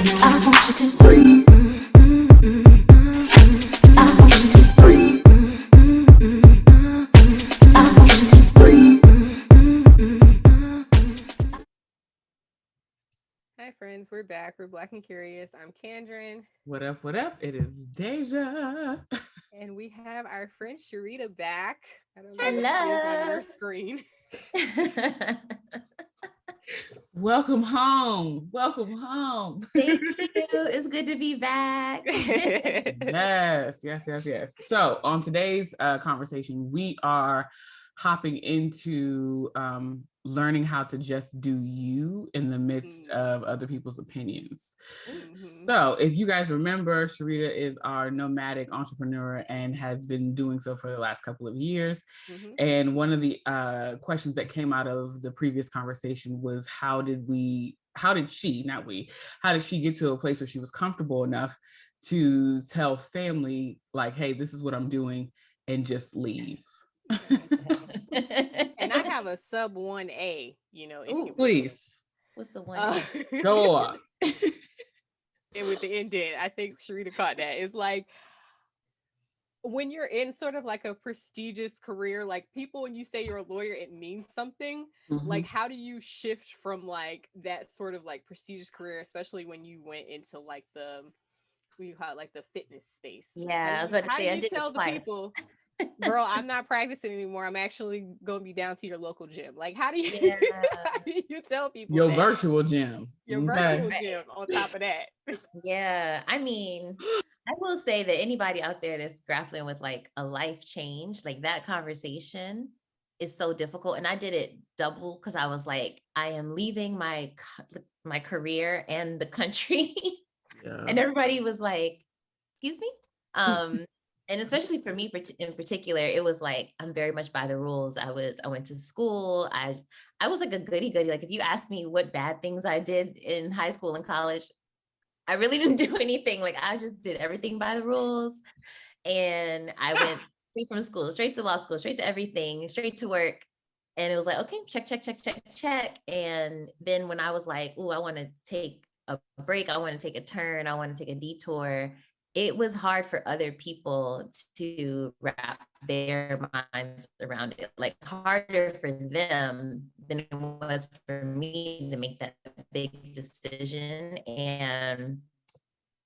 I want you to breathe. I want you to breathe. I want you to breathe. Hi, friends. We're back. We're Black and Curious. I'm Kandron, What up? What up? It is Dehjai. and we have our friend Sharita back. I don't know what she is on Hello. your screen. Welcome home. Welcome home. Thank you. It's good to be back. Yes. So, on today's conversation, we are hopping into learning how to just do you in the midst of other people's opinions. So, if you guys remember, Sharita is our nomadic entrepreneur and has been doing so for the last couple of years. And one of the questions that came out of the previous conversation was how did she get to a place where she was comfortable enough to tell family, like, hey, this is what I'm doing, and just leave. And I have a sub 1A, if you will. Please. What's the one? Go off. And with the indent, I think Sharita caught that. It's like when you're in sort of like a prestigious career, like people, when you say you're a lawyer, it means something. Like, how do you shift from like that sort of like prestigious career, especially when you went into like the, what do you call it, like the fitness space? Yeah, I was about to say, I did tell the people, girl, I'm not practicing anymore. I'm actually going to be down to your local gym. Like, how do you, how do you tell people Your that? virtual gym. Your virtual gym on top of that. Yeah, I mean, I will say that anybody out there that's grappling with like a life change, like that conversation is so difficult. And I did it double because I was like, I am leaving my career and the country. And everybody was like, excuse me? And especially for me in particular, it was like, I'm very much by the rules. I went to school. I was like a goody goody. Like if you asked me what bad things I did in high school and college, I really didn't do anything. Like I just did everything by the rules. And I went straight from school, straight to law school, straight to everything, straight to work. And it was like, okay, check. And then when I was like, oh, I want to take a break, I want to take a turn, I want to take a detour, it was hard for other people to wrap their minds around it, like harder for them than it was for me to make that big decision. And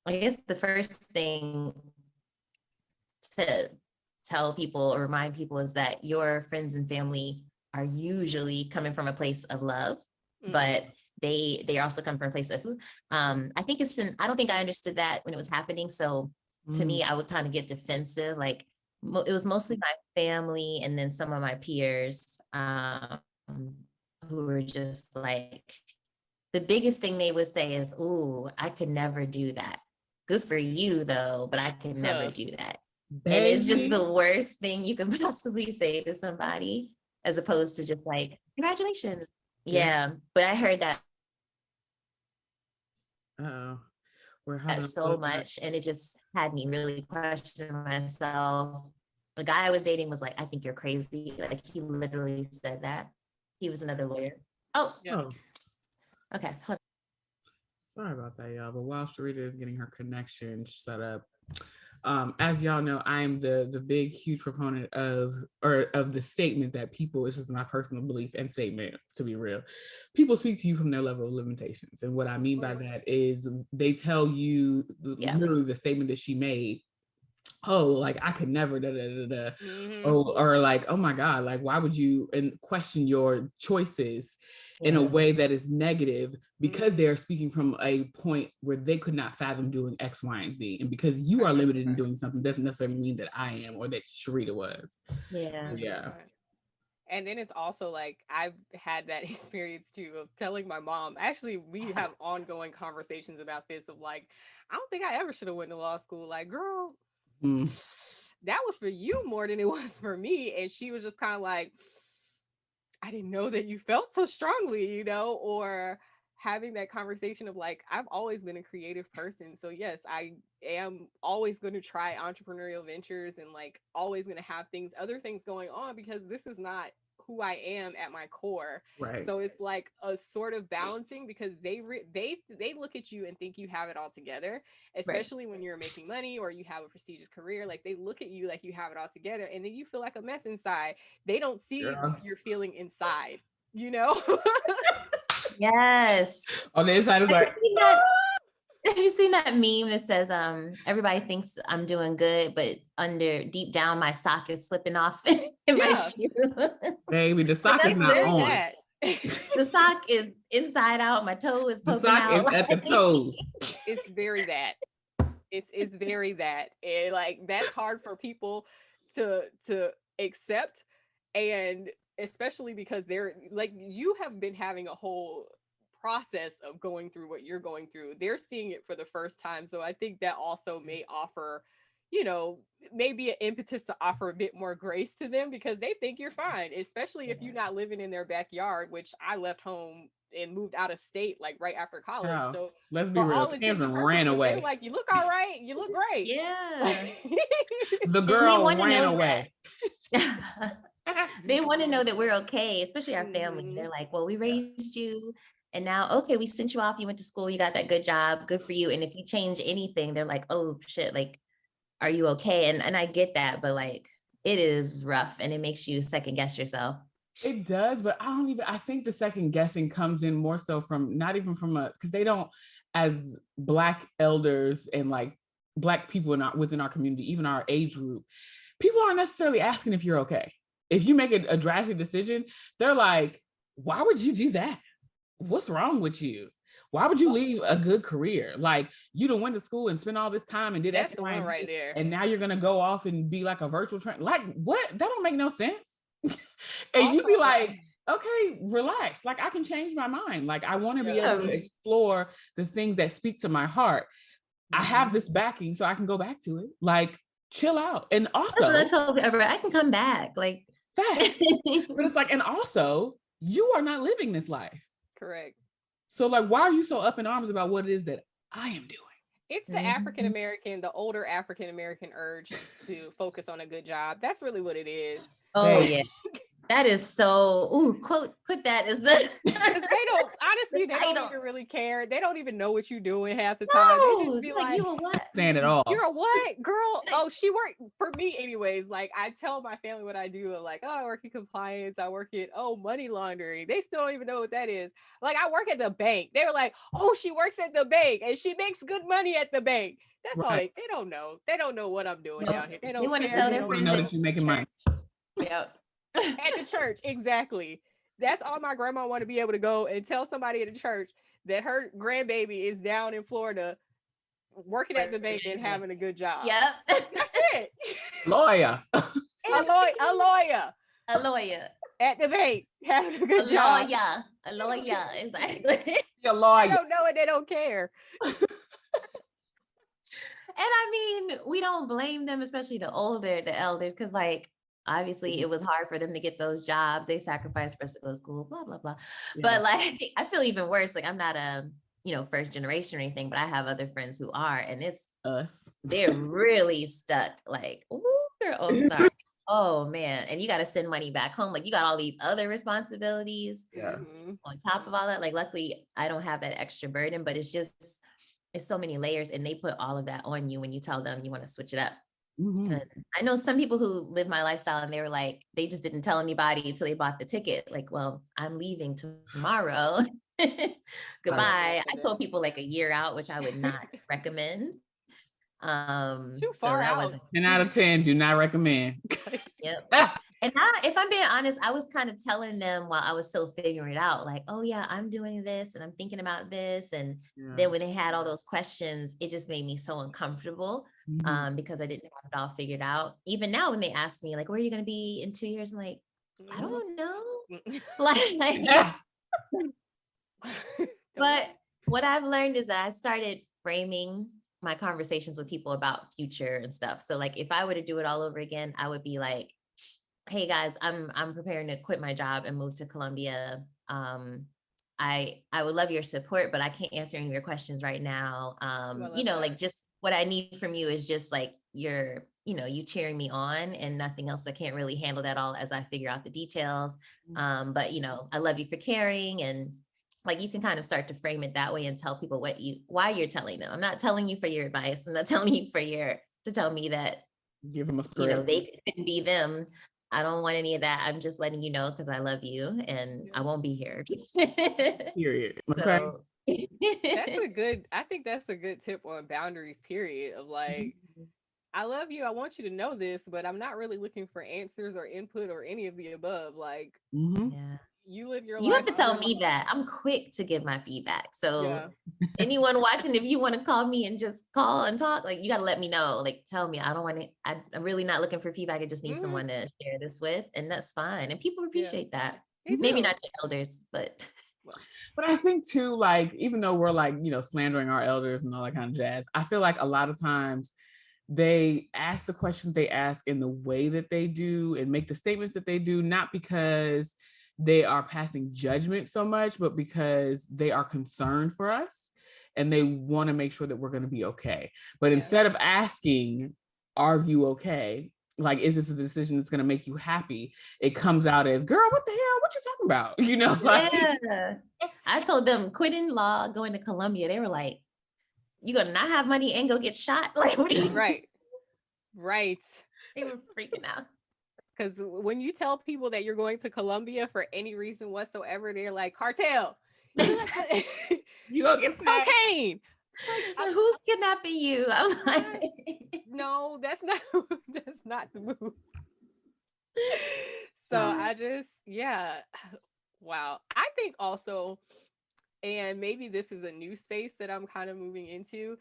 I guess the first thing to tell people or remind people is that your friends and family are usually coming from a place of love, but they also come from a place of I think I don't think I understood that when it was happening. So to me, I would kind of get defensive. Like it was mostly my family and then some of my peers who were just like, the biggest thing they would say is, "Ooh, I could never do that. Good for you though, but I could never do that." Baby. And it's just the worst thing you can possibly say to somebody, as opposed to just like, congratulations. Yeah. But I heard that so much, and it just had me really question myself. The guy I was dating was like, I think you're crazy. Like he literally said that. He was another lawyer. Oh, yeah. Okay. Sorry about that, y'all. But while Sharita is getting her connection set up, as y'all know, I'm the big, huge proponent of the statement that people, it's just my personal belief and statement, to be real, people speak to you from their level of limitations. And what I mean by that is they tell you literally the statement that she made. Oh, like I could never or like, oh my God, like why would you and question your choices in a way that is negative because they're speaking from a point where they could not fathom doing X, Y, and Z. And because you are limited in doing something doesn't necessarily mean that I am or that Sharita was. Yeah. And then it's also like, I've had that experience too of telling my mom, actually, we have ongoing conversations about this of like, I don't think I ever should have went to law school. Like, girl, that was for you more than it was for me. And she was just kind of like, I didn't know that you felt so strongly, or having that conversation of like, I've always been a creative person. So yes, I am always going to try entrepreneurial ventures and like always going to have other things going on, because this is not who I am at my core. Right. So it's like a sort of balancing, because they look at you and think you have it all together, Right. especially when you're making money or you have a prestigious career. Like, they look at you like you have it all together, and then you feel like a mess inside. They don't see Yeah. what you're feeling inside, you know? Yes. On the inside, it's Have you like, seen that? Have you seen that meme that says, everybody thinks I'm doing good, but under deep down, my sock is slipping off in my Yeah. shoe. baby, the sock is That's not Very on. that. The sock is inside out, my toe is The poking sock out. is at the toes. It's very that. It's very that. And like, that's hard for people to accept, and especially because they're like, you have been having a whole process of going through what you're going through. They're seeing it for the first time. So I think that also may offer, maybe an impetus to offer a bit more grace to them, because they think you're fine, especially if you're not living in their backyard, which I left home and moved out of state like right after college. Child, So let's be for real. all intents and Kandron ran purposes, they're away. like, you look all right, you look great. Yeah. The And they girl want to ran know away. that. They want to know that we're okay, especially our family. Mhm. They're like, well, we raised you, and now, okay, we sent you off, you went to school, you got that good job, good for you. And if you change anything, they're like, oh shit, like, are you okay? And I get that, but like, it is rough, and it makes you second guess yourself. It does, but I think the second guessing comes in more so from, not even from because they don't, as Black elders and like Black people within our community, even our age group, people aren't necessarily asking if you're okay. If you make a drastic decision, they're like, why would you do that? What's wrong with you? Why would you leave a good career? Like, you done went to school and spent all this time and did That's X, the Y, one and Z, right there. and now you're gonna go off and be like a virtual trainer. Like, what? That don't make no sense. And you be Also, like, okay, relax. Like, I can change my mind. Like, I want to be able to Yeah. explore the things that speak to my heart. I have this backing, so I can go back to it. Like, chill out. And That's what I also, told everybody. I can come back. Like, fact. But it's like, and also, you are not living this life. correct. So, like, why are you so up in arms about what it is that I am doing? It's the Mhm. African American, the older African American urge to focus on a good job. That's really what it is. oh Babe. yeah, that is so. Ooh, put that as the. Because they don't, honestly, they don't title. even really care. They don't even know what you're doing half the time. They No, just be it's like, like, you a what? Saying it all. you're a what, girl? Oh, she worked for me anyways. Like, I tell my family what I do. Like, oh, I work in compliance. I work in money laundering. They still don't even know what that is. Like, I work at the bank. They were like, oh, she works at the bank and she makes good money at the bank. That's all Right. they don't know. They don't know what I'm doing No, down here. They they don't wanna care. tell They their don't I friends know know. that you're making money. Yep. At the church, exactly. That's all my grandma want to be able to go and tell somebody at the church that her grandbaby is down in Florida working at the bank and having a good job. Yep. That's it. Lawyer. A lawyer A lawyer. at the bank having a A good job. lawyer. A lawyer. Exactly. You're a They lawyer. don't know and they don't care. And I mean, we don't blame them, especially the elders, because like obviously it was hard for them to get those jobs. They sacrificed for us to go to school, blah, blah, blah. Yeah. But like I feel even worse. Like I'm not a, first generation or anything, but I have other friends who are, and Us. they're really stuck. Like, ooh, girl, oh, I'm sorry. Oh man. And you got to send money back home. Like you got all these other responsibilities Yeah. Mhm. on top of all that. Like luckily I don't have that extra burden, but it's so many layers, and they put all of that on you when you tell them you want to switch it up. Mhm. And I know some people who live my lifestyle and they were like, they just didn't tell anybody until they bought the ticket. Like, well, I'm leaving tomorrow. Goodbye. I told people like a year out, which I would not recommend. Too So far that out. wasn't. 10 out of 10, do not recommend. Yep. Ah, And if I'm being honest, I was kind of telling them while I was still figuring it out, like, oh yeah, I'm doing this and I'm thinking about this. And yeah. then when they had all those questions, it just made me so uncomfortable Mhm. because I didn't have it all figured out. Even now when they ask me like, where are you going to be in 2 years? I'm like, I don't know. Like, Yeah. but what I've learned is that I started framing my conversations with people about future and stuff. So like if I were to do it all over again, I would be like, hey guys, I'm preparing to quit my job and move to Colombia. I would love your support, but I can't answer any of your questions right now. love You know, that. like just what I need from you is just like you're, you cheering me on and nothing else. I can't really handle that all as I figure out the details. But I love you for caring, and like you can kind of start to frame it that way and tell people why you're telling them. I'm not telling you for your advice. I'm not telling you to tell me that, Give them a script. they couldn't be them. I don't want any of that. I'm just letting you know because I love you and I won't be here. Period. Okay. So I think that's a good tip on boundaries, period. Of like, I love you. I want you to know this, but I'm not really looking for answers or input or any of the above. Like, yeah. you live your You life. have to tell me that. I'm quick to give my feedback. So Yeah. anyone watching, if you want to call me and just call and talk, like you got to let me know. Like tell me, I don't want to. I'm really not looking for feedback. I just need someone to share this with, and that's fine. And people appreciate that. Maybe not your elders, but I think too, like even though we're like slandering our elders and all that kind of jazz, I feel like a lot of times they ask the questions they ask in the way that they do and make the statements that they do, not because they are passing judgment so much, but because they are concerned for us and they want to make sure that we're going to be okay. But instead of asking, are you okay? Like, is this a decision that's going to make you happy? It comes out as, girl, what the hell? What you talking about? Yeah. I told them quitting law, going to Columbia. They were like, you gonna not have money and go get shot? Like, what are you right. They were freaking out. Because when you tell people that you're going to Columbia for any reason whatsoever, they're like, cartel. You go get cocaine. Like, who's kidnapping you? I was like, no, that's not the move. So I just, wow. I think also, and maybe this is a new space that I'm kind of moving into,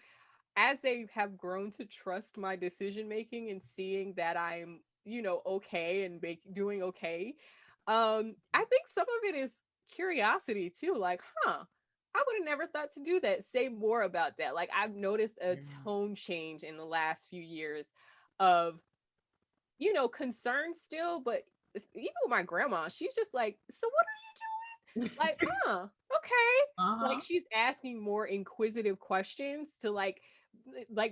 as they have grown to trust my decision making and seeing that I'm okay and doing okay. I think some of it is curiosity too. Like, I would have never thought to do that. Say more about that. Like, I've noticed a tone change in the last few years of, concern still, but even with my grandma, she's just like, so what are you doing? Like, okay. Like, she's asking more inquisitive questions to like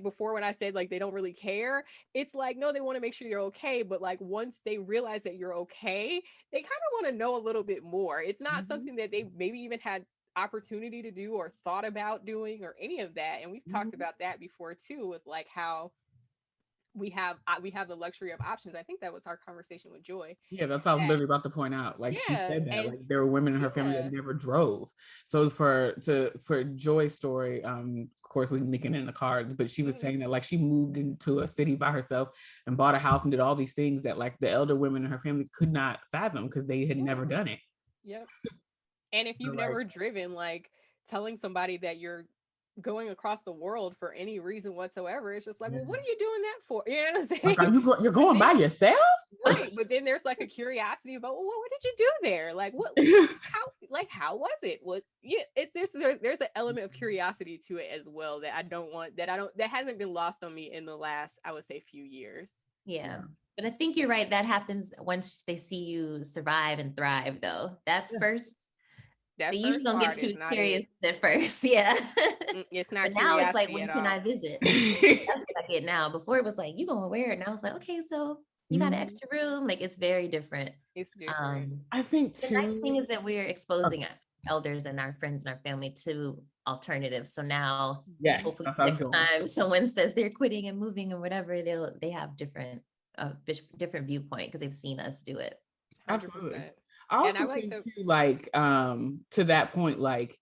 before when I said like they don't really care, it's like no, they want to make sure you're okay, but like once they realize that you're okay, they kind of want to know a little bit more. It's not something that they maybe even had opportunity to do or thought about doing or any of that. And we've talked about that before too, with like how we have the luxury of options. I think that was our conversation with Joy. Yeah, that's what I was literally about to point out. Like she said that like there were women in her family that never drove. So for Joy's story, of course we can link it in the cards, but she was saying that like she moved into a city by herself and bought a house and did all these things that like the elder women in her family could not fathom because they had never done it. Yep. And if you've never driven, like telling somebody that you're going across the world for any reason whatsoever, it's just like, well, what are you doing that for? You know what I'm saying? Like, you're going by yourself? Right. But then there's like a curiosity about, well, what did you do there? Like, how was it? What? Yeah, there's an element of curiosity to it as well that hasn't been lost on me in the last, I would say, few years. Yeah. But I think you're right. That happens once they see you survive and thrive, though. They usually don't get too curious at first. Yeah. It's not. But now it's like, when can I visit? That's what I get now. Before it was like, you going where? And I was like, okay, so you got an extra room. Like, it's very different. It's different. I think the nice thing is that we're exposing elders and our friends and our family to alternatives. So now, hopefully next time someone says they're quitting and moving or whatever, they have different viewpoint because they've seen us do it. 100%. Absolutely. I also think too, like, to that point, like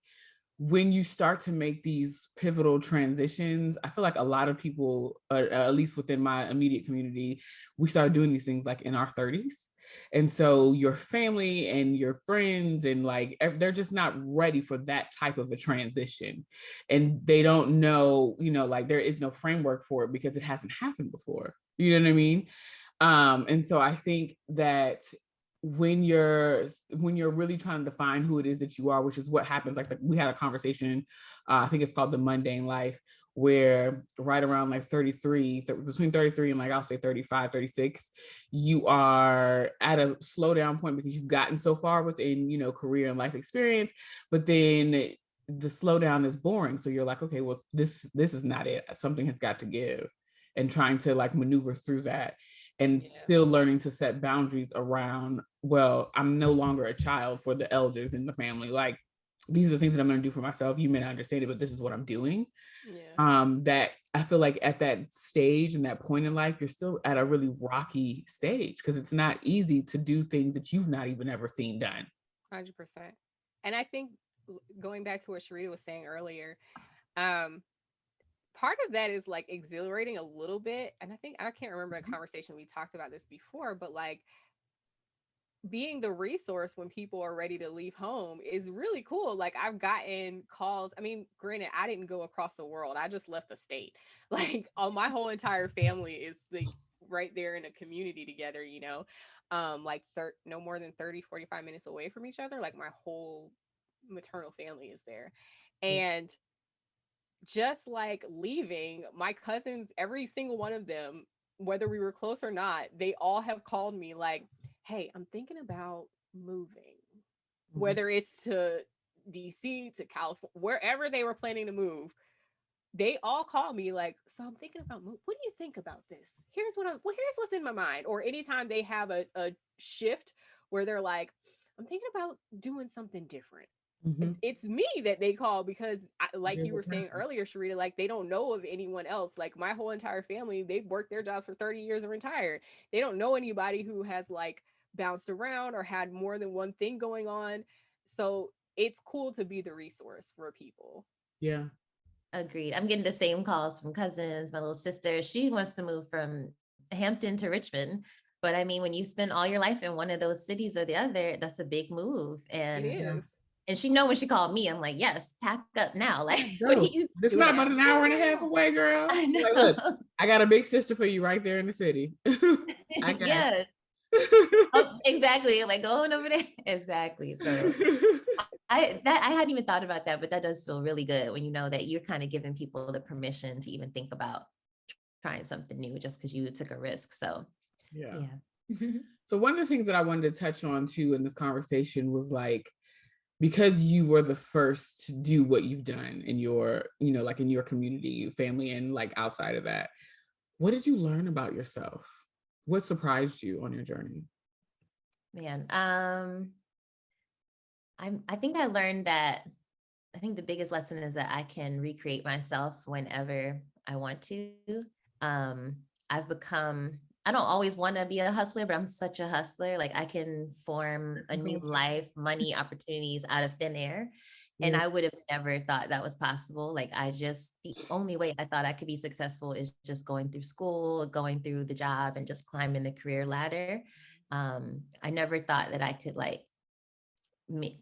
when you start to make these pivotal transitions, I feel like a lot of people, at least within my immediate community, we started doing these things like in our 30s. And so your family and your friends and like, they're just not ready for that type of a transition. And they don't know, like there is no framework for it because it hasn't happened before. You know what I mean? And so I think that when you're really trying to define who it is that you are, which is what happens, like we had a conversation, I think it's called The Mundane Life, where right around like 33, between 33 and like I'll say 35, 36, you are at a slowdown point because you've gotten so far within, career and life experience, but then the slowdown is boring. So you're like, okay, well, this is not it. Something has got to give. and trying to like maneuver through that, and still learning to set boundaries around, well, I'm no longer a child for the elders in the family. Like, these are the things that I'm going to do for myself. You may not understand it, but this is what I'm doing. That I feel like at that stage and that point in life, you're still at a really rocky stage, because it's not easy to do things that you've not even ever seen done. 100%. And I think going back to what Sharita was saying earlier, um, part of that is like exhilarating a little bit. And I think I can't remember a conversation we talked about this before, but like being the resource when people are ready to leave home is really cool. Like, I've gotten calls. I mean, granted, I didn't go across the world. I just left the state. Like, all my whole entire family is like right there in a community together, like no more than 30-45 minutes away from each other. Like, my whole maternal family is there. And just like leaving, my cousins, every single one of them, whether we were close or not, they all have called me like, hey, I'm thinking about moving, whether it's to DC, to California, wherever they were planning to move. They all call me like, so I'm thinking about what do you think about this? Here's what's in my mind. Or anytime they have a shift where they're like, I'm thinking about doing something different. It's me that they call, because like you were saying earlier, Sharita, like, they don't know of anyone else. Like, my whole entire family, they've worked their jobs for 30 years and retired. They don't know anybody who has like bounced around or had more than one thing going on. So it's cool to be the resource for people. Yeah. Agreed. I'm getting the same calls from cousins. My little sister, she wants to move from Hampton to Richmond. But I mean, when you spend all your life in one of those cities or the other, that's a big move. And it is. And she know when she called me, I'm like, yes, pack up now. Like, what are you It's not about an hour and a half away, girl. I know. Like, look, I got a big sister for you right there in the city. I got yeah. Exactly. Like, going over there. Exactly. So I hadn't even thought about that, but that does feel really good when you know that you're kind of giving people the permission to even think about trying something new just because you took a risk. So yeah. So one of the things that I wanted to touch on too in this conversation was like, because you were the first to do what you've done in your, like in your community, your family, and like outside of that, what did you learn about yourself? What surprised you on your journey? Man, I think I learned that, I think the biggest lesson is that I can recreate myself whenever I want to. I've become, I don't always want to be a hustler, but I'm such a hustler. Like, I can form a new life, money, opportunities out of thin air. And I would have never thought that was possible. Like, the only way I thought I could be successful is just going through school, going through the job, and just climbing the career ladder. I never thought that I could like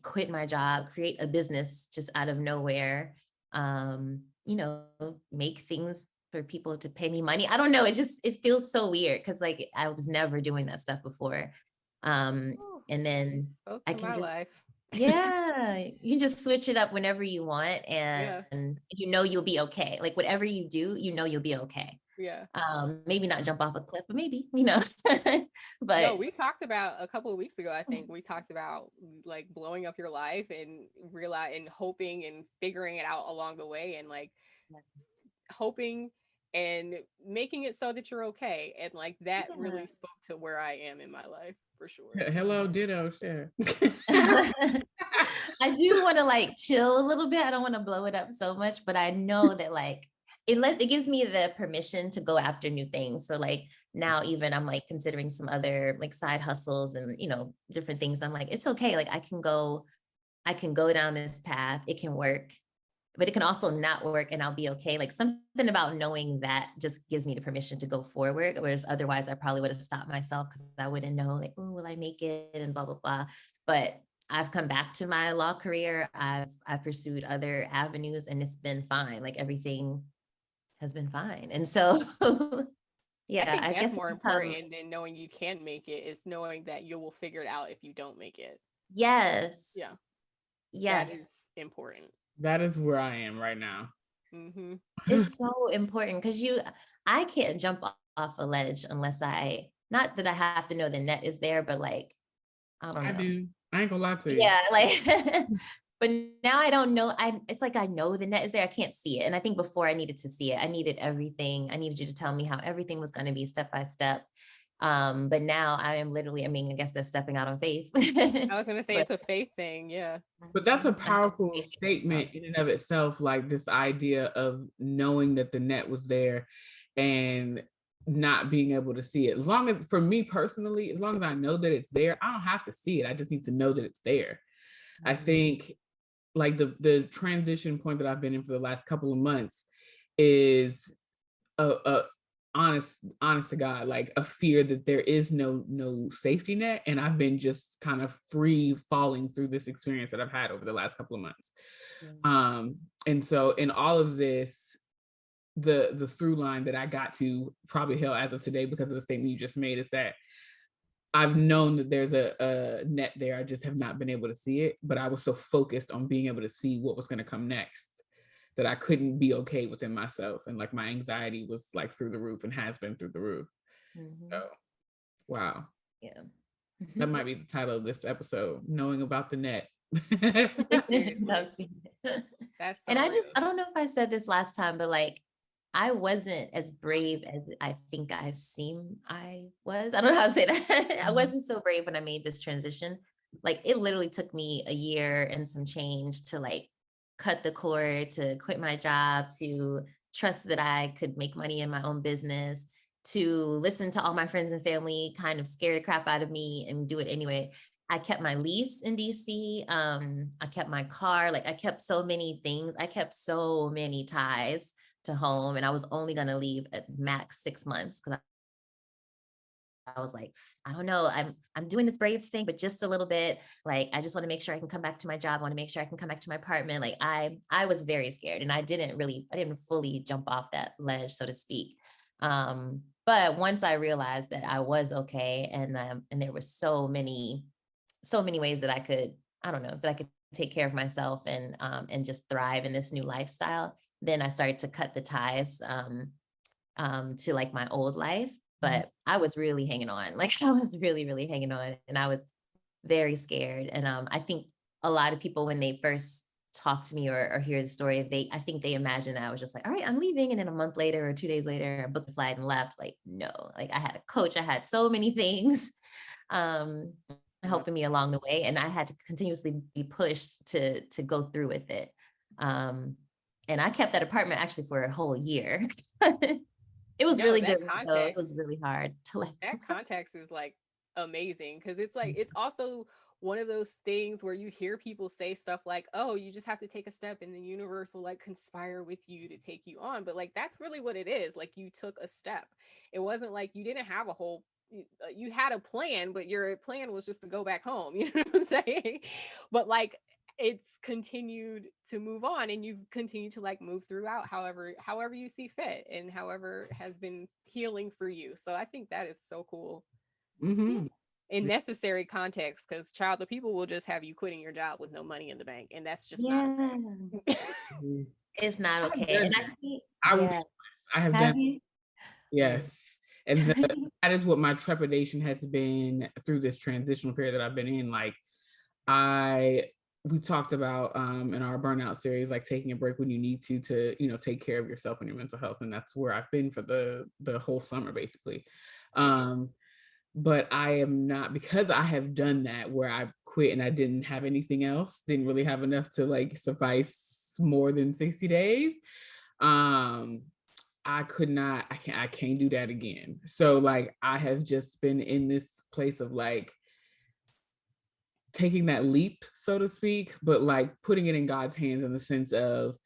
quit my job, create a business just out of nowhere, make things for people to pay me money. I don't know. It feels so weird because like I was never doing that stuff before. And then I can just, yeah, you can just switch it up whenever you want. And you'll be okay. Like, whatever you do, you'll be okay. Yeah. Maybe not jump off a cliff, but maybe, but no, we talked about a couple of weeks ago, I think we talked about like blowing up your life and hoping and figuring it out along the way, and like hoping and making it so that you're okay. And like that really spoke to where I am in my life for sure. Hello, ditto, share. I do want to like chill a little bit. I don't want to blow it up so much, but I know that like it gives me the permission to go after new things. So like now even I'm like considering some other like side hustles and, different things. I'm like, it's okay. Like I can go down this path. It can work, but it can also not work and I'll be okay. Like something about knowing that just gives me the permission to go forward. Whereas otherwise I probably would have stopped myself because I wouldn't know like, oh, will I make it and blah, blah, blah. But I've come back to my law career. I've pursued other avenues and it's been fine. Like everything has been fine. And so, yeah, I guess more important than knowing you can make it is knowing that you will figure it out if you don't make it. Yes. Yeah. Yes. That is important. That is where I am right now. Mm-hmm. It's so important because I can't jump off a ledge unless not that I have to know the net is there, but like, I don't know. I do. I ain't gonna lie to you. Yeah, like But now I don't know. It's like I know the net is there. I can't see it. And I think before I needed to see it. I needed everything. I needed you to tell me how everything was going to be step by step. But now I am literally, I mean, I guess that's stepping out on faith. I was gonna say But it's a faith thing, yeah. But that's a I have powerful faith. statement in and of itself, like this idea of knowing that the net was there and not being able to see it. As long as, for me personally, as long as I know that it's there, I don't have to see it. I just need to know that it's there. I think like the transition point that I've been in for the last couple of months is a honest to God, like a fear that there is no safety net, and I've been just kind of free falling through this experience that I've had over the last couple of months. And so in all of this, the through line that I got to probably hell as of today because of the statement you just made is that I've known that there's a net there. I just have not been able to see it, but I was so focused on being able to see what was going to come next that I couldn't be okay within myself. And like my anxiety was like through the roof and has been through the roof. So, wow. Yeah. That might be the title of this episode, Knowing About the Net. Seriously. That's so And I real. don't know if I said this last time, but like, I wasn't as brave as I think I seem I was. I don't know how to say that. I wasn't so brave when I made this transition. Like it literally took me a year and some change to like cut the cord, to quit my job, to trust that I could make money in my own business, to listen to all my friends and family kind of scare the crap out of me and do it anyway. I kept my lease in DC. I kept my car. Like I kept so many things. I kept so many ties to home, and I was only going to leave at max 6 months because I was like, I don't know, I'm doing this brave thing, but just a little bit. Like I just want to make sure I can come back to my job. I want to make sure I can come back to my apartment. Like I was very scared, and I didn't fully jump off that ledge, so to speak. But once I realized that I was okay, and there were so many ways that I could, I don't know, that I could take care of myself and just thrive in this new lifestyle, then I started to cut the ties to like my old life. But I was really hanging on. Like I was really, really hanging on, and I was very scared. And I think a lot of people, when they first talk to me or hear the story, I think they imagine that I was just like, all right, I'm leaving. And then a month later or 2 days later, I booked a flight and left. Like, no, like I had a coach, I had so many things helping me along the way. And I had to continuously be pushed to go through with it. And I kept that apartment actually for a whole year. It was really good though. It was really hard to let that context is like amazing because it's like it's also one of those things where you hear people say stuff like, oh, you just have to take a step and the universe will like conspire with you to take you on. But like that's really what it is. Like you took a step. It wasn't like you didn't have a whole you had a plan, but your plan was just to go back home. You know what I'm saying? But like it's continued to move on, and you've continued to like move throughout however you see fit and however has been healing for you. So I think that is so cool. In necessary context, because child, the people will just have you quitting your job with no money in the bank, and that's just not okay. It's not okay. And I think I have done. Yes. And that is what my trepidation has been through this transitional period that I've been in. Like we talked about in our burnout series, like taking a break when you need to, you know, take care of yourself and your mental health. And that's where I've been for the whole summer, basically. But I am not, because I have done that where I quit and I didn't have anything else, didn't really have enough to like suffice more than 60 days. I can't do that again. So like, I have just been in this place of like taking that leap, so to speak, but like putting it in God's hands in the sense of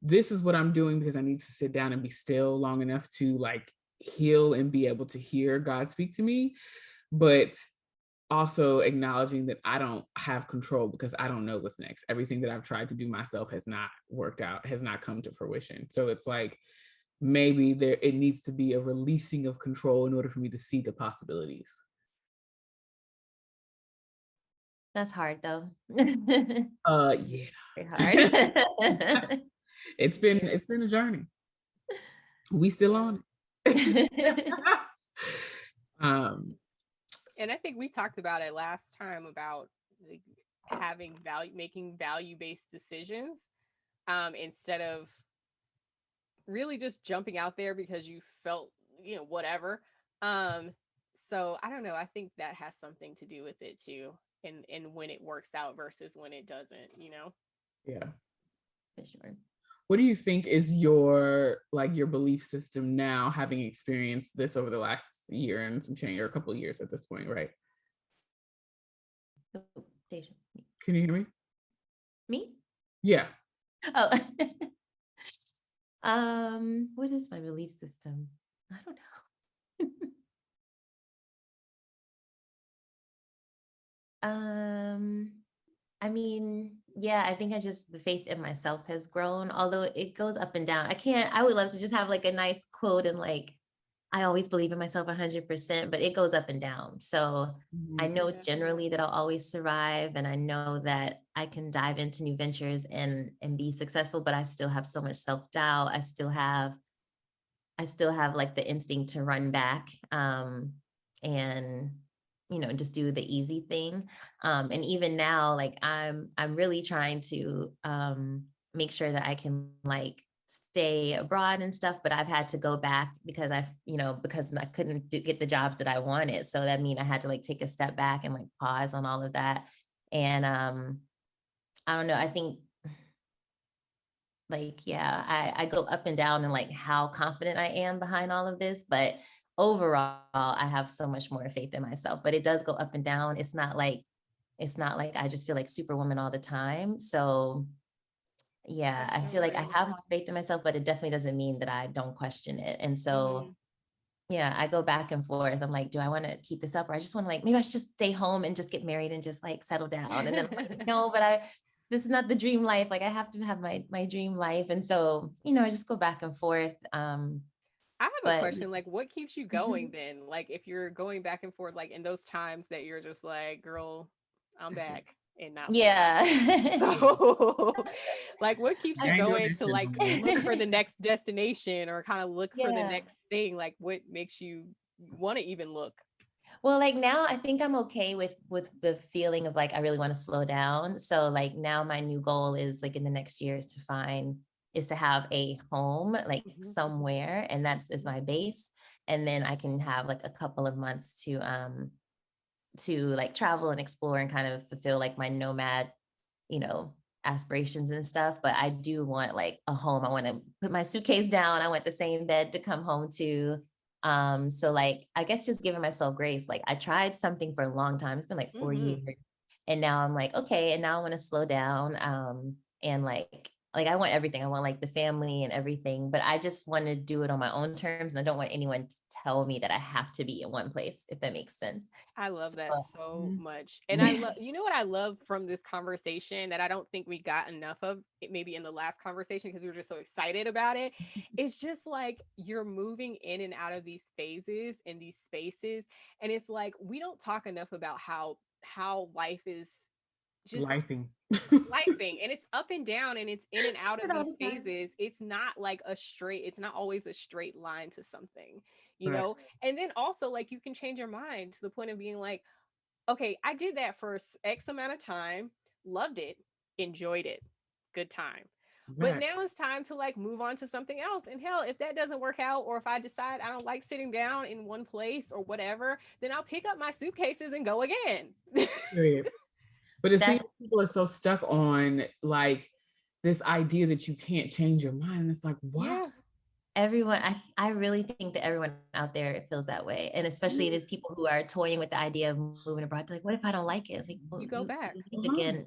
this is what I'm doing because I need to sit down and be still long enough to like heal and be able to hear God speak to me, but also acknowledging that I don't have control because I don't know what's next. Everything that I've tried to do myself has not worked out, has not come to fruition. So it's like, maybe it needs to be a releasing of control in order for me to see the possibilities. That's hard though. Yeah. Very hard. It's been a journey. We still on it. And I think we talked about it last time about like having value, making value-based decisions, instead of really just jumping out there because you felt, whatever. Um, so I don't know. I think that has something to do with it too. And when it works out versus when it doesn't. Yeah. For sure. What do you think is your belief system now, having experienced this over the last year and some change, or a couple of years at this point, right? Oh, Dehjai. Can you hear me? Me? Yeah. Oh. What is my belief system? I don't know. I mean, yeah, I think the faith in myself has grown, although it goes up and down. I would love to just have like a nice quote and like, I always believe in myself 100%, but it goes up and down. So I Mhm. know Yeah. generally that I'll always survive, and I know that I can dive into new ventures and be successful, but I still have so much self-doubt. I still have like the instinct to run back, and just do the easy thing. And even now, like I'm really trying to make sure that I can like stay abroad and stuff, but I've had to go back because because I couldn't get the jobs that I wanted. So that means I had to like take a step back and like pause on all of that. And I don't know, I think like, yeah, I go up and down in like how confident I am behind all of this, but overall I have so much more faith in myself. But it does go up and down. It's not like I just feel like superwoman all the time. So yeah, I I feel feel like I like. have more faith in myself, but it definitely doesn't mean that I don't question it. And so Mhm. yeah, I go back and forth. I'm like, do I want to keep this up, or I just want to like, maybe I should just stay home and just get married and just like settle down. And then I'm like, no, but this is not the dream life. Like I have to have my dream life. And so, I just go back and forth. I have a But question. Like, what keeps you going then? Like, if you're going back and forth, like in those times that you're just like, girl, I'm back and not forward. yeah. So, like, what keeps I you ain't doing going that to shit like no more. look for the next destination or kind of look for the Yeah. next thing? Like, what makes you want to even look? Well, like now I think I'm okay with the feeling of like I really want to slow down. So like now my new goal is like in the next year is to have a home like Mhm. somewhere, and that's is my base. And then I can have like a couple of months to like travel and explore and kind of fulfill like my nomad, you know, aspirations and stuff. But I do want like a home. I want to put my suitcase down. I want the same bed to come home to. So like I guess just giving myself grace. Like I tried something for a long time. It's been like 4 years. Mhm. And now I'm like, okay, and now I want to slow down. And like I want everything. I want like the family and everything, but I just want to do it on my own terms. And I don't want anyone to tell me that I have to be in one place, if that makes sense. I love So that so Mhm. much. And I love, what I love from this conversation that I don't think we got enough of, maybe in the last conversation because we were just so excited about it. It's just like you're moving in and out of these phases and these spaces. And it's like we don't talk enough about how life is just Lifing. lifing, and it's up and down and it's in and out it of all these the time. phases. It's not like it's not always a straight line to something, Right. and then also like you can change your mind to the point of being like, okay, I did that for X amount of time, loved it, enjoyed it, good time. But Right. now it's time to like move on to something else. And hell, if that doesn't work out, or if I decide I don't like sitting down in one place or whatever, then I'll pick up my suitcases and go again. Period. But it seems That's people are so stuck on like this idea that you can't change your mind. It's like, why? Yeah, everyone. I really think that everyone out there feels that way. And especially it is people who are toying with the idea of moving abroad. They're like, what if I don't like it? It's like, well, you go back. you Go leave home. again.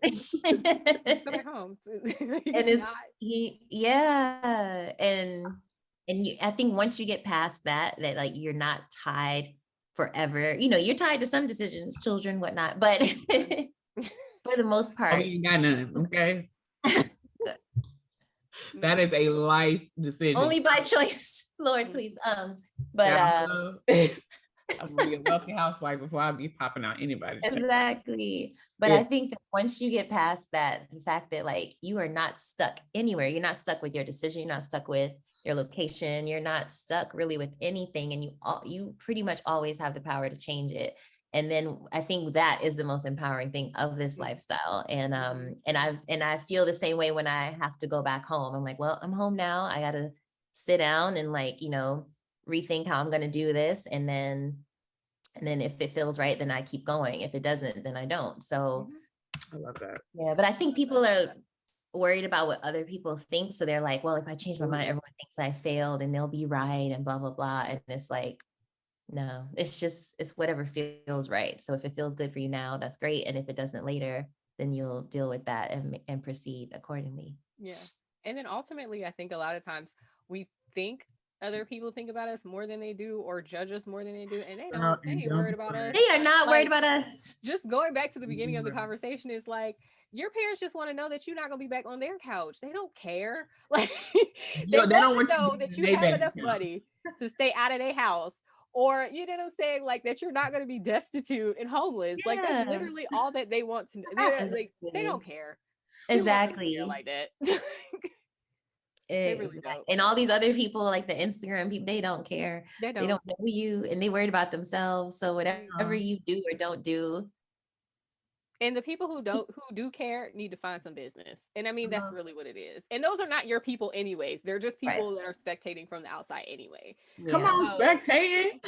Go back home. And It's it's not. yeah. And I think once you get past that like you're not tied forever. You're tied to some decisions, children, whatnot, but for the most Oh, part, we ain't got none. Okay. That is a life decision. only by choice, Lord, please. But Down I'm gonna be a wealthy housewife before I be popping out anybody's face. exactly. But Yeah. I think that once you get past that, the fact that like you are not stuck anywhere, you're not stuck with your decision, you're not stuck with your location, you're not stuck really with anything, and you pretty much always have the power to change it. And then I think that is the most empowering thing of this lifestyle. And I feel the same way when I have to go back home. I'm like, well, I'm home now. I gotta sit down and like, rethink how I'm gonna do this. And then if it feels right, then I keep going. If it doesn't, then I don't. So I love that. yeah, but I think people are worried about what other people think. So they're like, well, if I change my mind, everyone thinks I failed and they'll be right and blah, blah, blah. And it's like, no, it's whatever feels right. So if it feels good for you now, that's great. And if it doesn't later, then you'll deal with that and proceed accordingly. Yeah. And then ultimately, I think a lot of times we think other people think about us more than they do or judge us more than they do. And they ain't worried about us. They are not worried about us. Just going back to the beginning of the conversation is like, your parents just want to know that you're not going to be back on their couch. They don't care. Like, they don't want to know that you have enough money to stay out of their house. Or, you know what I'm saying? Like, that you're not going to be destitute and homeless. Yeah. Like, that's literally all that they want to know. Like, they don't care. Exactly. Like that. They really don't. And all these other people, like the Instagram people, they don't care. They don't know you, and they worried about themselves. So whatever you do or don't do. And the people who do care need to find some business. And I mean, that's really what it is. And those are not your people anyways. They're just people that are spectating from the outside anyway. Yeah. Come on, spectating.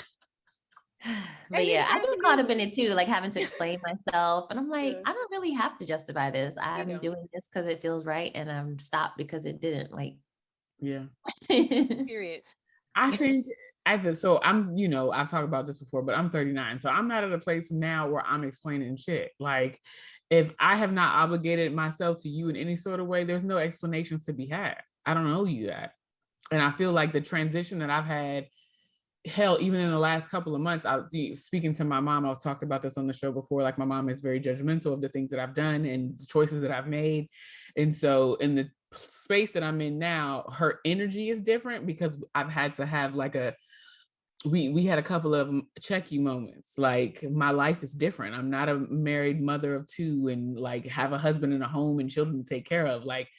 But yeah, I get caught up in it too, like having to explain myself. And I'm like, I don't really have to justify this. I'm doing this because it feels right. And I'm stopped because it didn't. Like, yeah. Period. I think so I'm, I've talked about this before, but I'm 39. So I'm not at a place now where I'm explaining shit. Like, if I have not obligated myself to you in any sort of way, there's no explanations to be had. I don't owe you that. And I feel like the transition that I've had, hell, even in the last couple of months, speaking to my mom, I've talked about this on the show before, like my mom is very judgmental of the things that I've done and the choices that I've made. And so in the space that I'm in now, her energy is different because I've had to have like we had a couple of check you moments. Like, my life is different. I'm not a married mother of two and like have a husband and a home and children to take care of. Like,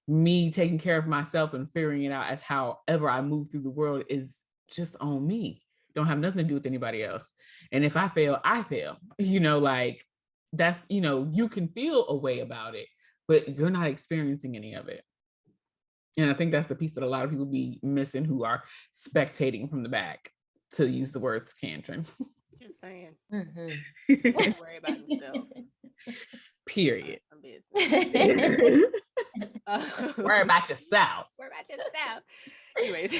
me taking care of myself and figuring it out as however I move through the world is just on me. Don't have nothing to do with anybody else. And if I fail, I fail. Like, that's, you can feel a way about it, but you're not experiencing any of it. And I think that's the piece that a lot of people be missing who are spectating from the back, to use the words Kandron. Just saying. Don't worry about themselves. Period. Worry about yourself. Worry about yourself. Anyways,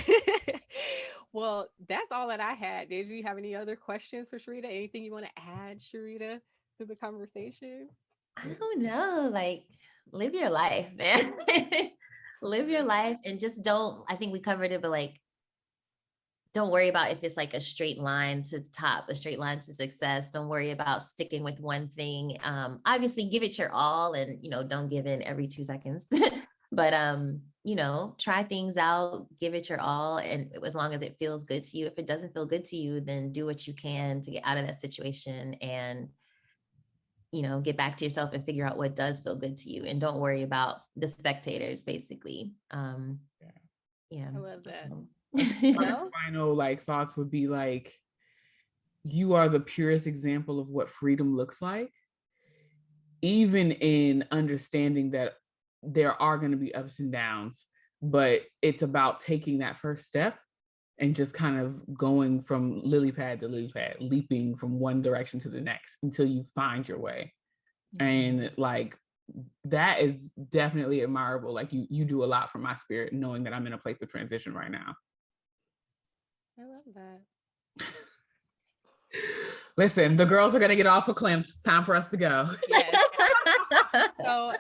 well, that's all that I had. Did you have any other questions for Sharita? Anything you want to add, Sharita, to the conversation? I don't know. Like, live your life, man. Live your life and just don't, I think we covered it, but like, don't worry about if it's like a straight line to the top, a straight line to success. Don't worry about sticking with one thing. Obviously give it your all and, don't give in every 2 seconds, but, try things out, give it your all. And as long as it feels good to you, if it doesn't feel good to you, then do what you can to get out of that situation and, get back to yourself and figure out what does feel good to you. And don't worry about the spectators, basically. Yeah. I love that. Final thoughts would be like, you are the purest example of what freedom looks like, even in understanding that there are going to be ups and downs, but it's about taking that first step and just kind of going from lily pad to lily pad, leaping from one direction to the next until you find your way. And like, that is definitely admirable. Like, you do a lot for my spirit, knowing that I'm in a place of transition right now. I love that. Listen, the girls are going to get off of Klimt. It's time for us to go. Yes. So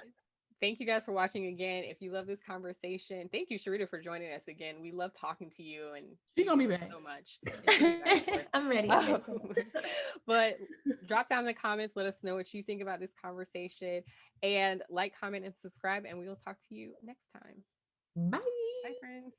thank you guys for watching again. If you love this conversation, thank you, Sharita, for joining us again. We love talking to you, and she's going to be back so much. I'm ready. But drop down in the comments. Let us know what you think about this conversation, and like, comment, and subscribe, and we will talk to you next time. Bye. Bye, friends.